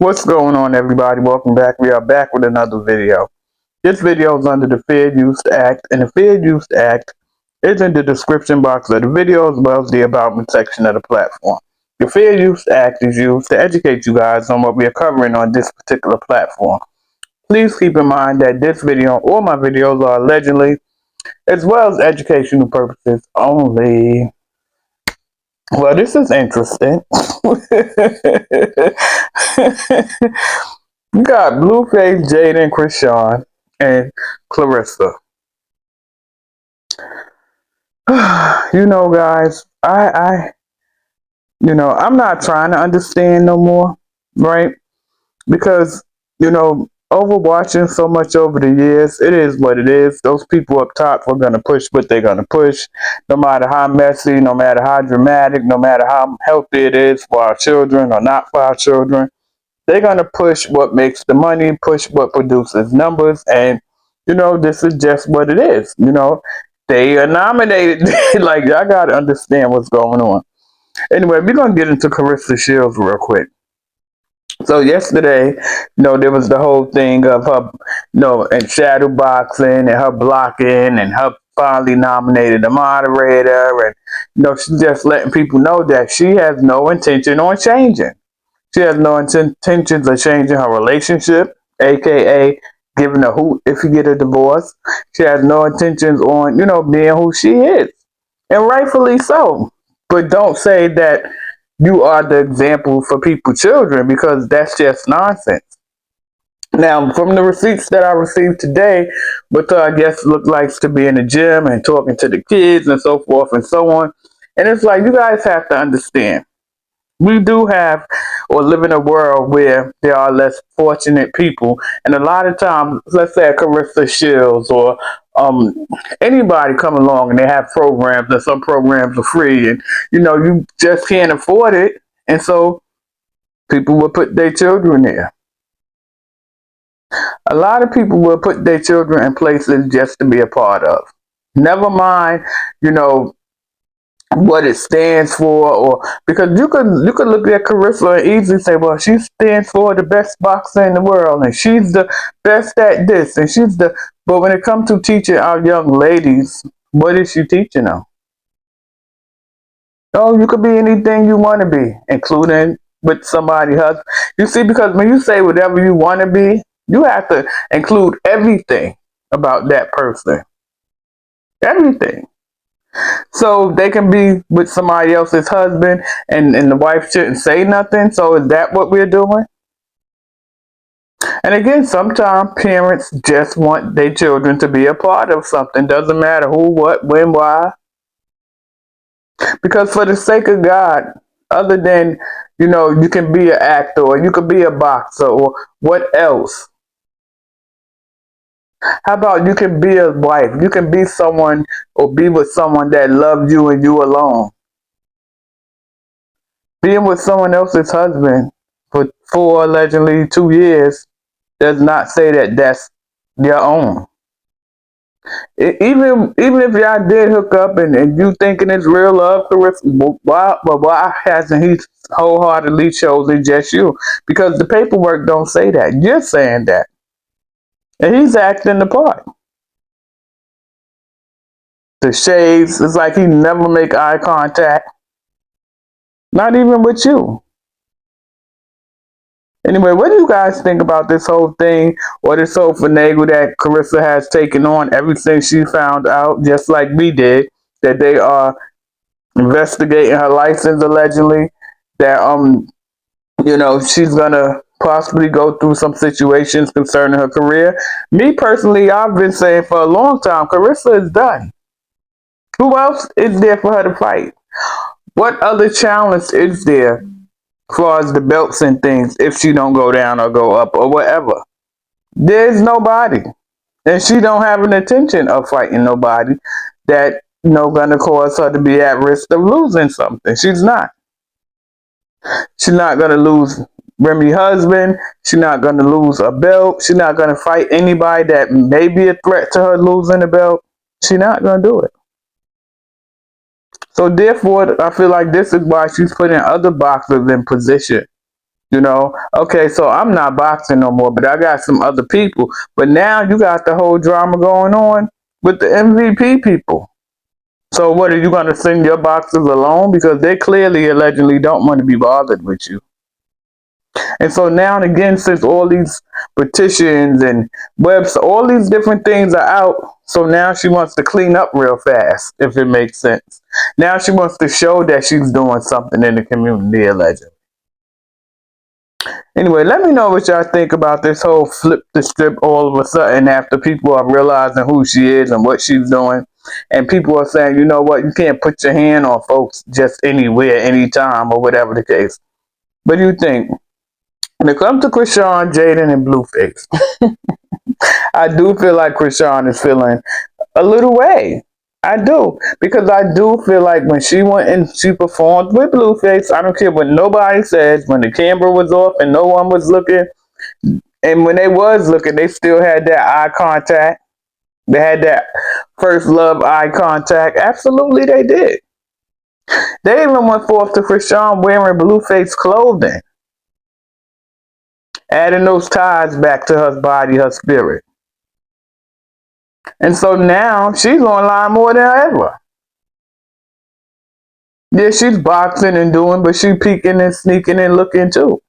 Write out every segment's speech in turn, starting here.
What's going on, everybody? Welcome back. We are back with another video. This video is under the Fair Use Act, and the Fair Use Act is in the description box of the video as well as the About Me section of the platform. The Fair Use Act is used to educate you guys on what we are covering on this particular platform. Please keep in mind that this video and all my videos are allegedly, as well as educational purposes only. Well, this is interesting. You got Blueface, Jaden, Krishan, and Claressa. Guys, I'm not trying to understand no more, right? Because, over watching so much over the years, it is what it is. Those people up top are going to push what they're going to push, no matter how messy, no matter how dramatic, no matter how healthy it is for our children or not for our children. They're going to push what makes the money, push what produces numbers, and, this is just what it is. They are nominated. Like, I got to understand what's going on. Anyway, we're going to get into Claressa Shields real quick. So yesterday, there was the whole thing of her, and shadow boxing and her blocking and her finally nominated a moderator. And, she's just letting people know that she has no intention on changing. She has no intentions of changing her relationship, aka giving a hoot if you get a divorce. She has no intentions on, being who she is. And rightfully so. But don't say that you are the example for people's children, because that's just nonsense. Now, from the receipts that I received today, what I guess looked like to be in the gym and talking to the kids and so forth and so on. And it's like, you guys have to understand. We do have or live in a world where there are less fortunate people. And a lot of times, let's say a Claressa Shields or anybody come along and they have programs, and some programs are free, and you just can't afford it. And so people will put their children there. A lot of people will put their children in places just to be a part of. Never mind, what it stands for, or because you could look at Claressa and easily say, well, she stands for the best boxer in the world, and she's the best at this, and but when it comes to teaching our young ladies, what is she teaching them? Oh, you could be anything you want to be, including with somebody husband. You see, because when you say whatever you want to be, you have to include everything about that person. Everything. So they can be with somebody else's husband, and the wife shouldn't say nothing. So is that what we're doing? And again, sometimes parents just want their children to be a part of something. Doesn't matter who, what, when, why. Because for the sake of God, other than, you can be an actor, or you could be a boxer, or what else? How about you can be a wife? You can be someone or be with someone that loves you and you alone. Being with someone else's husband for allegedly 2 years does not say that that's your own. Even if y'all did hook up and you thinking it's real love, why hasn't he wholeheartedly chosen just you? Because the paperwork don't say that. You're saying that. And he's acting the part. The shades, it's like he never make eye contact. Not even with you. Anyway, what do you guys think about this whole thing, or this whole finagle that Claressa has taken on ever since she found out, just like we did, that they are investigating her license allegedly, that she's gonna possibly go through some situations concerning her career. Me personally, I've been saying for a long time, Claressa is done. Who else is there for her to fight? What other challenge is there as far as the belts and things if she don't go down or go up or whatever? There's nobody. And she don't have an intention of fighting nobody that gonna cause her to be at risk of losing something. She's not. She's not gonna lose Remy's husband. She's not gonna lose a belt. She's not gonna fight anybody that may be a threat to her losing a belt. She's not gonna do it. So therefore, I feel like this is why she's putting other boxers in position Okay, so I'm not boxing no more, but I got some other people. But now you got the whole drama going on with the MVP people. So what, are you going to send your boxers alone? Because they clearly, allegedly don't want to be bothered with you. And so now and again, since all these petitions and webs, all these different things are out, so now she wants to clean up real fast, if it makes sense. Now she wants to show that she's doing something in the community, allegedly. Anyway, let me know what y'all think about this whole flip the strip all of a sudden after people are realizing who she is and what she's doing. And people are saying, you know what, you can't put your hand on folks just anywhere, anytime, or whatever the case. What do you think? When it comes to Krishan, Jaden, and Blueface, I do feel like Krishan is feeling a little way. I do. Because I do feel like when she went and she performed with Blueface, I don't care what nobody says, when the camera was off and no one was looking, and when they was looking, they still had that eye contact. They had that first love eye contact. Absolutely, they did. They even went forth to Krishan wearing Blueface clothing, adding those ties back to her body, her spirit. And so now she's online more than ever. Yeah, she's boxing and doing, but she's peeking and sneaking and looking too.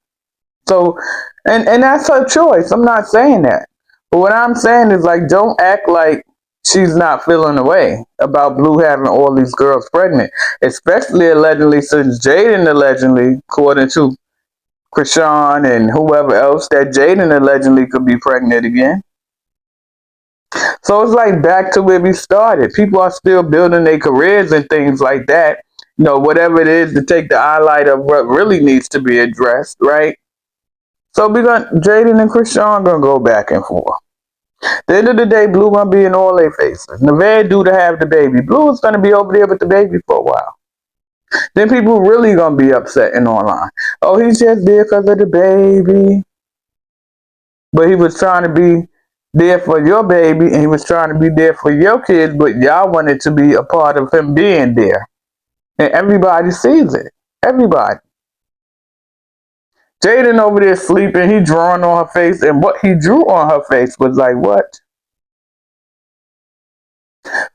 So, and that's her choice. I'm not saying that. But what I'm saying is, like, don't act like she's not feeling away about Blue having all these girls pregnant. Especially allegedly, since Jaden allegedly, according to Krishan and whoever else, that Jaden allegedly could be pregnant again. So it's like back to where we started. People are still building their careers and things like that. Whatever it is to take the highlight of what really needs to be addressed, right? So Jaden and Krishan gonna go back and forth. At the end of the day, Blue gonna be in all their faces. Nevaeh due to have the baby. Blue is gonna be over there with the baby for a while. Then people really gonna be upset and online. Oh, he's just there because of the baby. But he was trying to be there for your baby, and he was trying to be there for your kids, but y'all wanted to be a part of him being there. And everybody sees it. Everybody. Jaden over there sleeping, he drawing on her face, and what he drew on her face was like, what?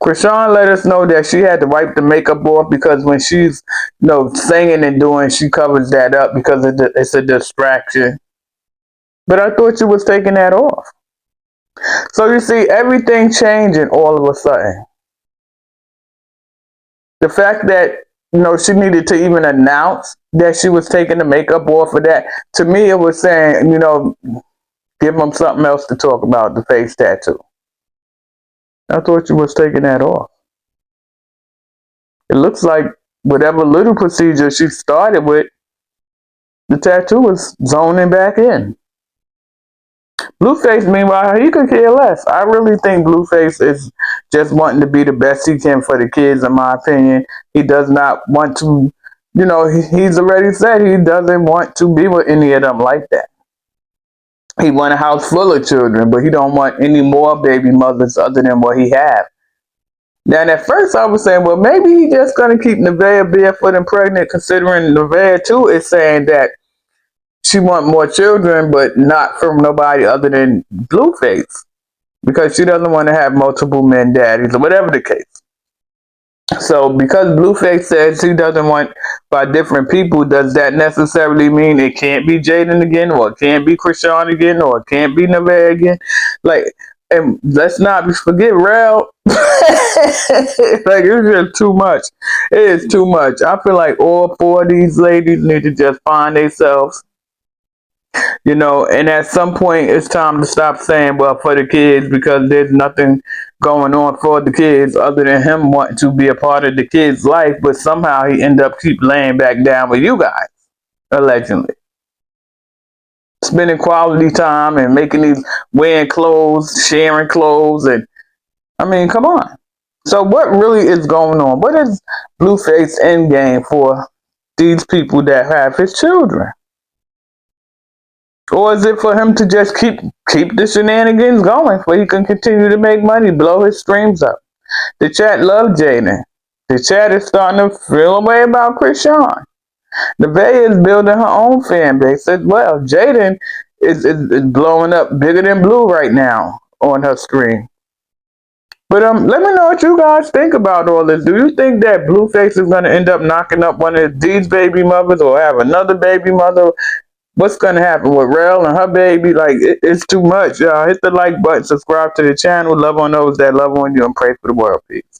Krishan let us know that she had to wipe the makeup off because when she's singing and doing, she covers that up because it's a distraction. But I thought you was taking that off. So you see, everything changing all of a sudden. The fact that she needed to even announce that she was taking the makeup off of that, to me it was saying, give them something else to talk about, the face tattoo. I thought you was taking that off. It looks like whatever little procedure she started with, the tattoo was zoning back in. Blueface, meanwhile, he could care less. I really think Blueface is just wanting to be the best he can for the kids, in my opinion. He does not want to, he's already said he doesn't want to be with any of them like that. He want a house full of children, but he don't want any more baby mothers other than what he have. Now, at first I was saying, well, maybe he just going to keep Nevaeh barefoot and pregnant, considering Nevaeh, too, is saying that she want more children, but not from nobody other than Blueface, because she doesn't want to have multiple men daddies or whatever the case. So because Blueface says she doesn't want by different people, does that necessarily mean it can't be Jaden again, or it can't be Krishan again, or it can't be Nevaeh again? Like, and let's not forget Rel. Like, it's just too much. It is too much. I feel like all four of these ladies need to just find themselves. And at some point it's time to stop saying, well, for the kids, because there's nothing going on for the kids other than him wanting to be a part of the kids' life, but somehow he end up keep laying back down with you guys, allegedly. Spending quality time and making these, wearing clothes, sharing clothes, and I mean, come on. So what really is going on? What is Blueface end game for these people that have his children? Or is it for him to just keep the shenanigans going so he can continue to make money, blow his streams up? The chat loves Jaden. The chat is starting to feel a way about Krishan. Nevaeh is building her own fan base as well. Jaden is blowing up bigger than Blue right now on her screen. But let me know what you guys think about all this. Do you think that Blueface is going to end up knocking up one of these baby mothers or have another baby mother? What's going to happen with Rel and her baby? Like, it's too much, y'all. Hit the like button, subscribe to the channel, love on those that love on you, and pray for the world. Peace.